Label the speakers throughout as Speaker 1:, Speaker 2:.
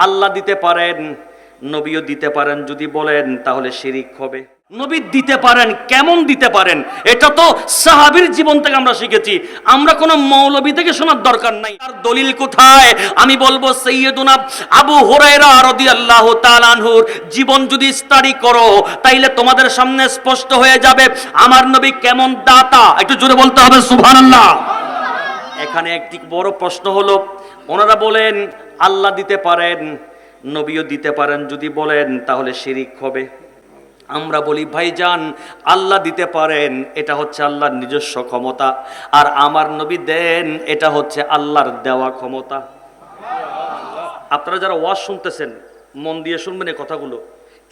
Speaker 1: আল্লাহ দিতে পারেন, নবীও দিতে পারেন, যদি বলেন তাহলে শিরিক হবে। নবী দিতে পারেন, কেমন দিতে পারেন? এটা তো সাহাবীর জীবন থেকে আমরা শিখেছি, আমরা কোনো মৌলবী থেকে শোনার দরকার নাই। আর দলিল কোথায়? আমি বলবো সাইয়্যিদুনা আবু হুরায়রা রাদিয়াল্লাহু তাআলা আনহুর জীবন যদি স্টাডি করো তাইলে তোমাদের সামনে স্পষ্ট হয়ে যাবে আমার নবী কেমন দাতা। একটু জোরে বলতে হবে সুবহানাল্লাহ। এখানে একটি বড় প্রশ্ন হলো, ওনারা বলেন আল্লাহ দিতে পারেন, নবীও দিতে পারেন, যদি বলেন তাহলে শিরিক হবে। আমরা বলি ভাইজান, আল্লাহ দিতে পারেন, এটা হচ্ছে আল্লাহর নিজস্ব ক্ষমতা, আর আমার নবী দেন, এটা হচ্ছে আল্লাহর দেওয়া ক্ষমতা। আপনারা যারা ওয়াজ শুনতেছেন মন দিয়ে শুনবেন এই কথাগুলো।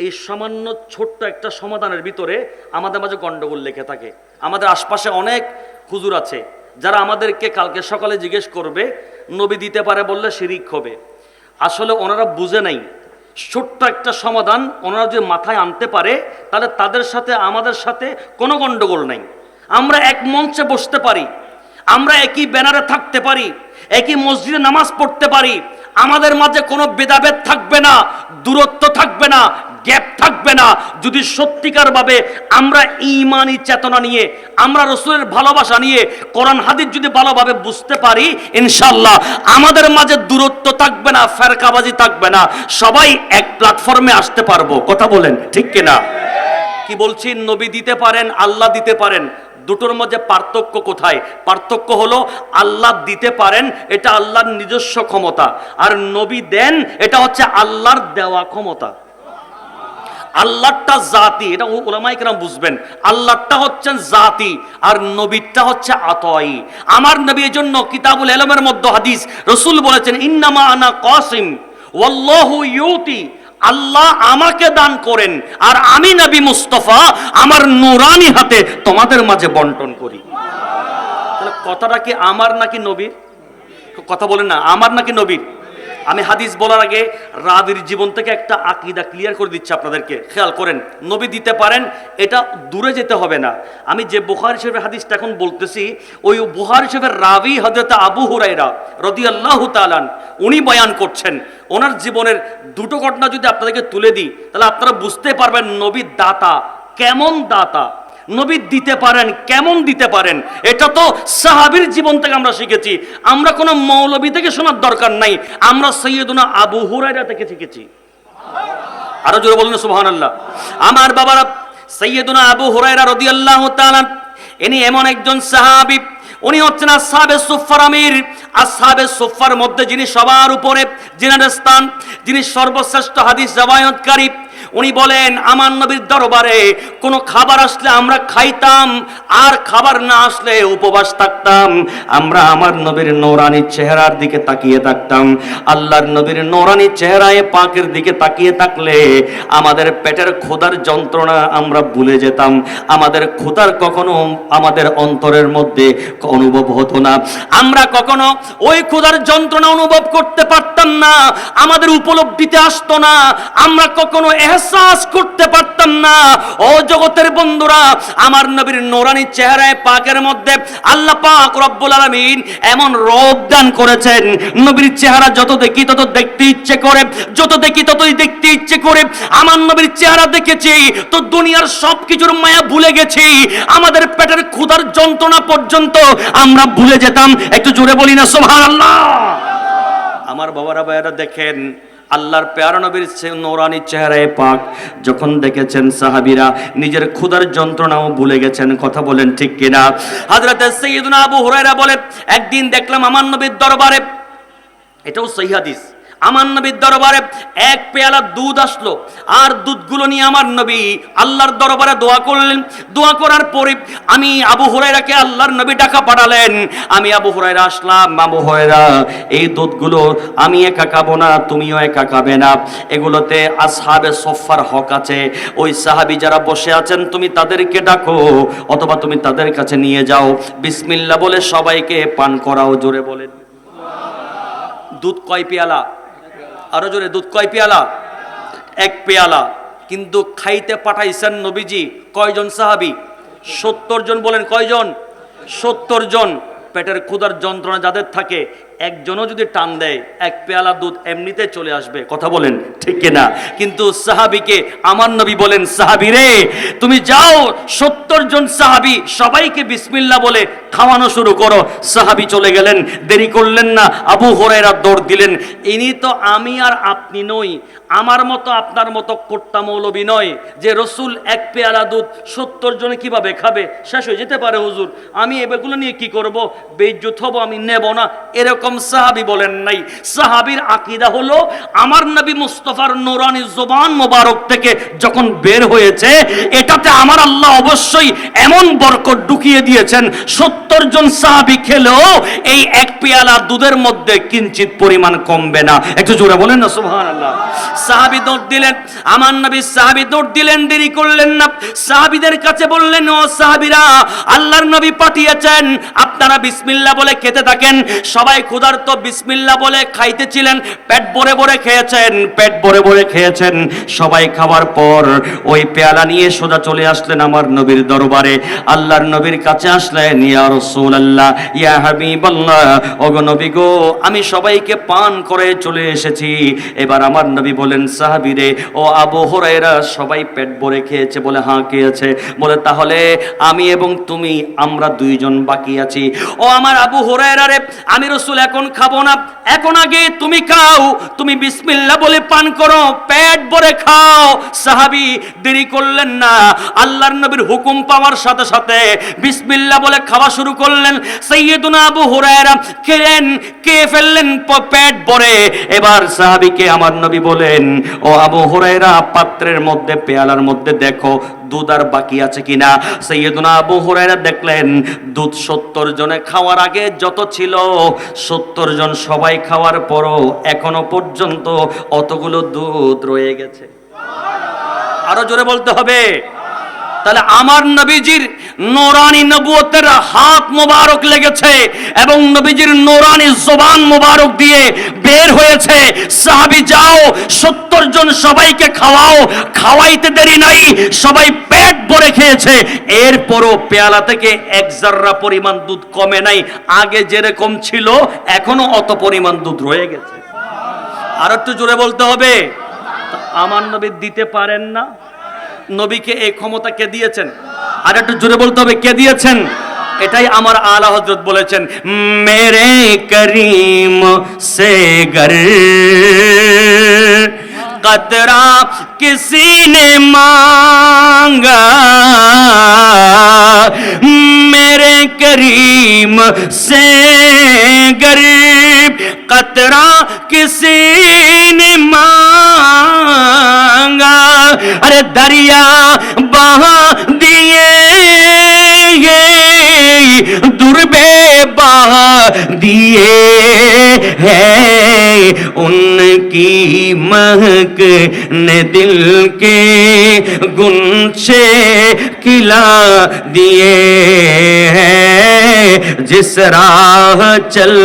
Speaker 1: এই সামান্য ছোট্ট একটা সমাধানের ভিতরে আমাদের মাঝে গন্ডগোল লেগে থাকে। আমাদের আশপাশে অনেক হুজুর আছে যারা আমাদেরকে কালকে সকালে জিজ্ঞেস করবে নবী দিতে পারে বললে শিরিক হবে। আসলে ওনারা বুঝে নাই, ছোট্ট একটা সমাধান ওনারা যদি মাথায় আনতে পারে তাহলে তাদের সাথে আমাদের সাথে কোনো গন্ডগোল নাই। আমরা এক মঞ্চে বসতে পারি, আমরা একই ব্যানারে থাকতে পারি, একই মসজিদে নামাজ পড়তে পারি, আমাদের মাঝে কোনো ভেদাভেদ থাকবে না, দূরত্ব থাকবে না, গ্যাপ থাকবে না। যদি সত্যিকার ভাবে আমরা ঈমানি চেতনা নিয়ে, আমরা রাসূলের ভালোবাসা নিয়ে কোরআন হাদিস যদি ভালোভাবে বুঝতে পারি, ইনশাআল্লাহ আমাদের মাঝে দূরত্ব থাকবে না, ফেরকাবাজি থাকবে না, সবাই এক প্ল্যাটফর্মে আসতে পারবো। কথা বলেন ঠিক কিনা? কি বলছি? নবী দিতে পারেন, আল্লাহ দিতে পারেন, দুটোর মধ্যে পার্থক্য কোথায়? পার্থক্য হলো আল্লাহ দিতে পারেন, এটা আল্লাহর নিজস্ব ক্ষমতা, আর নবী দেন, এটা হচ্ছে আল্লাহর দেওয়া ক্ষমতা। আল্লাহটা জাতি, এটা উলামায়ে কেরাম বুঝবেন। আল্লাহটা হচ্ছেন জাতি আর নবীটা হচ্ছে আতাই। আমার নবীর জন্য কিতাবুল ইলমের মধ্যে হাদিস রাসূল বলেছেন ইন্নামা আনা কাসিম ওয়াল্লাহু ইউতি, আল্লাহ আমাকে দান করেন আর আমি নবী মুস্তাফা আমার নূরানি হাতে তোমাদের মাঝে বন্টন করি। তাহলে কথাটা কি আমার নাকি নবীর? কথা বলেন না, আমার নাকি নবীর? আমি হাদিস বলার আগে রাবির জীবন থেকে একটা আকীদা ক্লিয়ার করে দিচ্ছি আপনাদেরকে, খেয়াল করেন। নবী দিতে পারেন, এটা দূরে যেতে হবে না। আমি যে বুখারী শরীফের হাদিসটা এখন বলতেছি, ওই বুখারী শরীফের রাবি হযরত আবু হুরায়রা রাদিয়াল্লাহু তাআলা উনি বয়ান করছেন। ওনার জীবনের দুটো ঘটনা যদি আপনাদেরকে তুলে দিই তাহলে আপনারা বুঝতে পারবেন নবী দাতা, কেমন দাতা। নবী দিতে পারেন, কেমন দিতে পারেন? এটা তো সাহাবীর জীবন থেকে আমরা শিখেছি, আমরা কোনো মৌলবী থেকে শোনার দরকার নাই, আমরা সাইয়্যিদুনা আবু হুরায়রা থেকে শিখেছি। আরো জোরে বলুন সুবহানাল্লাহ। আমার বাবারা, সাইয়্যিদুনা আবু হুরায়রা রাদিয়াল্লাহু তাআলা ইনি এমন একজন সাহাবী, উনি হচ্ছেন আসহাবে সুফফার আমির। আসহাবে সুফফার মধ্যে যিনি সবার উপরে, যিনার স্থান, যিনি সর্বশ্রেষ্ঠ হাদিস রওয়ায়াতকারী, উনি বলেন আমার নবীর দরবারে কোনো খাবার আসলে আমরা খাইতাম, আর খাবার না আসলে উপবাস থাকতাম। আমরা আমার নবীর নূরানি চেহারার দিকে তাকিয়ে থাকতাম। আল্লাহর নবীর নূরানি চেহারায় পাকের দিকে তাকিয়ে থাকলে আমাদের পেটের ক্ষুধার যন্ত্রণা আমরা ভুলে যেতাম। আমাদের ক্ষুধার কখনো আমাদের অন্তরের মধ্যে অনুভব হতো না। আমরা কখনো ওই ক্ষুধার যন্ত্রণা অনুভব করতে পারতাম না, আমাদের উপলব্ধিতে আসতো না, আমরা কখনো এহসাস করতে পারতাম না। ও জগতের বন্ধুরা, আমার নবীর নূরানি চেহারায় পাকের মধ্যে আল্লাহ পাক রব্বুল আলামিন এমন রূপ দান করেছেন, নবীর চেহারা যত দেখি তত দেখতে ইচ্ছে করে, যত দেখি ততই দেখতে ইচ্ছে করে। আমার নবীর চেহারা দেখেছি তো দুনিয়ার সবকিছুর মায়া ভুলে গেছি, আমাদের পেটের ক্ষুধার যন্ত্রণা পর্যন্ত আমরা ভুলে যেতাম। একটু জোরে বলি না সুবহানাল্লাহ। আমার বাবারা ভাইয়েরা দেখেন, আল্লাহর পেয়ারা নবীর নূরানি চেহারায় পাক যখন দেখেছেন সাহাবীরা নিজের ক্ষুধার যন্ত্রণাও ভুলে গেছেন। কথা বলেন ঠিক কিনা? হযরত সাইয়্যিদুনা আবু হুরায়রা বলেন একদিন দেখলাম আমার নবীর দরবারে, এটাও সহিহ হাদিস, আমার নবীর দরবারে এক পেয়ালা দুধ আসলো, আর দুধগুলো নিয়ে আমার নবী আল্লাহর দরবারে দোয়া করলেন। দোয়া করার পরে আমি আবু হুরায়রাকে আল্লাহর নবী ডাকা পাঠালেন। আমি আবু হুরায়রা আসলাম, আবু হুরায়রা এই দুধগুলো আমি একা খাবো না, তুমিও একা খাবে না, এগুলোতে আসহাবে সুফফার হক আছে। ওই সাহাবী যারা বসে আছেন তুমি তাদেরকে ডাকো অথবা তুমি তাদের কাছে নিয়ে যাও, বিসমিল্লাহ বলে সবাইকে পান করাও। জোরে বলেন দুধ কয় পেয়ালা? আরো জোরে, দুধ কয় পেয়ালা? এক পেয়ালা। কিন্তু খাইতে পাঠাইছেন নবীজি কয়জন সাহাবী? 70 জন। বলেন কয়জন? 70 জন। পেটের ক্ষুধার যন্ত্রণা যাদের থাকে একজনও যদি টান দেয় এক পেয়ালা দুধ এমনিতে চলে আসবে, কথা বলেন ঠিক কিনা? কিন্তু সাহাবীকে আমার নবী বলেন, সাহাবী রে তুমি যাও 70 জন সাহাবী সবাইকে বিসমিল্লাহ বলে খাওয়ানো শুরু করো। সাহাবী চলে গেলেন, দেরি করলেন না, আবু হুরায়রা দৌড় দিলেন। ইনি তো আমি আর আপনি নই, আমার মতো আপনার মতো কোট্টা মৌলবী নয় যে রসুল এক পেয়ালা দুধ 70 জনে কিভাবে খাবে, শেষ হয়ে যেতে পারে হুজুর, আমি এগুলো নিয়ে কি করব, বেইজ্জত হব, আমি নেব না, এরকম সাহাবী বলেন নাই। সাহাবীর আকীদা হলো আমার নবী মুস্তাফার নূরানি জবান মোবারক থেকে যখন বের হয়েছে এটাতে আমার আল্লাহ অবশ্যই এমন বরকত ঢুকিয়ে দিয়েছেন 70 জন সাহাবী খেলেও এই এক পেয়ালা দুধের মধ্যে কিঞ্চিত পরিমাণ কমবে না। একটু জোরে বলেন না সুবহানাল্লাহ। সাহাবী দৌড় দিলেন, আমার নবী সাহাবী দৌড় দিলেন, দেরি করলেন না, সাহাবীদের কাছে বললেন, ও সাহাবীরা আল্লাহর নবী পাঠিয়েছেন, আপনারা বিসমিল্লাহ বলে খেতে থাকেন। সবাই ক্ষুধার্ত, বিসমিল্লাহ বলে খাইতেছিলেন, পেট ভরে ভরে খেয়েছেন, পেট ভরে ভরে খেয়েছেন। সবাই খাওয়ার পর ওই পেয়ালা নিয়ে সোজা চলে আসলেন আমার নবীর দরবারে। আল্লাহর নবীর কাছে আসলেন, ইয়া রাসূলুল্লাহ, ইয়া হাবিবাল্লাহ, ওগো নবী গো, আমি সবাইকে পান করে চলে এসেছি। এবার আমার নবী বলেন, সাহাবীরে ও আবু হুরায়রা সবাই পেট ভরে খেয়েছে? বলে হ্যাঁ খেয়েছে। বলে তাহলে আমি এবং তুমি আমরা দুইজন বাকি আছি। ও আমার আবু হুরায়রা রে, আমি রাসূল এখন খাবো না, এখন আগে তুমি খাও, তুমি বিসমিল্লাহ বলে পান করো, পেট ভরে খাও। সাহাবী দেরি করলেন না, আল্লাহর নবীর হুকুম পাওয়ার সাথে সাথে বিসমিল্লাহ বলে খাওয়া শুরু করলেন। সাইয়্যিদুনা আবু হুরায়রা খেলেন, খেয়ে ফেললেন পেট ভরে। এবার সাহাবীকে আমার নবী বলেন, ও আবু হুরায়রা পাত্রের মধ্যে পেয়ালার মধ্যে দেখো দুধ আর বাকি আছে কিনা। সাইয়্যিদুনা আবু হুরায়রা দেখলেন দুধ 70 জনে খাওয়ার আগে যত ছিল 70 জন সবাই খাওয়ার পরও এখনো পর্যন্ত অতগুলো দুধ রয়ে গেছে। আরো জোরে বলতে হবে। তাহলে আমার নবীজির নূরানি নবুয়তের হাত মোবারক লেগেছে এবং নবীজির নূরানি জবান মোবারক দিয়ে বের হয়েছে, সাহাবী যাও 70 জন সবাইকে খাওয়াও। খাওয়াইতে দেরি নাই, সবাই পেট ভরে খেয়েছে। এরপরও পেয়ালা থেকে এক জাররা পরিমাণ দুধ কমে নাই, আগে যেরকম ছিল এখনো অত পরিমাণ দুধ রয়ে গেছে। আর একটু জোরে বলতে হবে। আমার নবী দিতে পারেন না, নবীকে এই ক্ষমতা কে দিয়েছেন? আর একটু জোরে বলতে হবে, কে দিয়েছেন? এটাই আমার আলা হযরত বলেছেন, মেরে করিম সে গর কতরা কিসি নে মাঙ্গা, মেরে করিম সে গরিব কতরা কিসি নে মাঙ্গা, अरे दरिया बहा दिए दुर्बे बहा दिए हैं, उनकी महक ने दिल के गुंशे खिला दिए हैं, जिस राह चल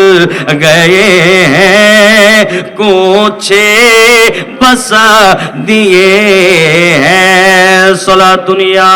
Speaker 1: गए हैं कोचे बसा दिए हैं। सला दुनिया